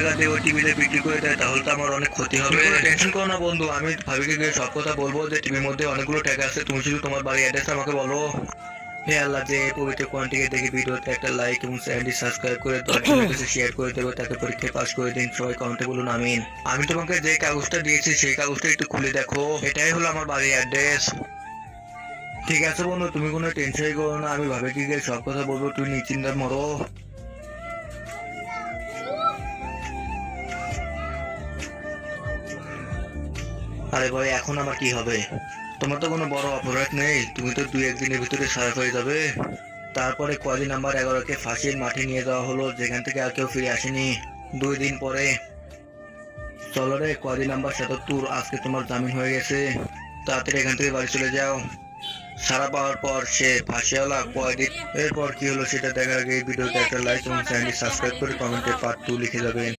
টাকা দিয়ে ওই টিভিতে বিক্রি করে দেয় তাহলে তো আমার অনেক ক্ষতি হবে। টেনশন করো না বন্ধু, আমি ভাবিকে গিয়ে সব কথা বলবো যে টিভির মধ্যে অনেকগুলো টাকা আছে, তুমি শুধু তোমার বাড়ির অ্যাড্রেস আমাকে বলো। হে আল্লাহ, যে পবিত্র কোরআনটিকে দেখে ভিডিওতে একটা লাইক এবং চ্যানেলটি সাবস্ক্রাইব করে 10 জনের কাছে শেয়ার করে দেবে, তাকে পরীক্ষায় পাস করে দিন। সবাই কমেন্টে বলুন আমিন। আমি তোমাকে যে কাগজটা দিয়েছি সেই কাগজটা একটু খুলে দেখো, এটাই হলো আমার বাড়ির অ্যাড্রেস। ঠিক আছে বন্ধু, তুমি কোনো টেনশনই করো না, আমি ভাবিকে গিয়ে সব কথা বলবো, তুমি নিশ্চিন্তে মরো। আরে ভাই, এখন আমার কি হবে? তোমার তো কোনো বড় অপরাধ নেই, তুমি তো 2-1 দিনের ভিতরে সারা হয়ে যাবে। তারপরে কয়দিন নাম্বার 11-কে ফাঁসির মাঠে নিয়ে যাওয়া হলো, যেখান থেকে আর কেউ ফিরে আসেনি। 2 দিন পরে চলো রে, কয়দিন নাম্বার 77, আজকে তোমার জামিন হয়ে গেছে। তাড়াতাড়ি এখান থেকে বাড়ি চলে যাও। সারা পাওয়ার পর সে ফাঁসিওয়ালা কয়দিন। এরপর কি হলো সেটা দেখার আগে এই ভিডিওতে একটা লাইক এবং চ্যানেলটি সাবস্ক্রাইব করে কমেন্টে পার্ট 2 লিখে যাবেন।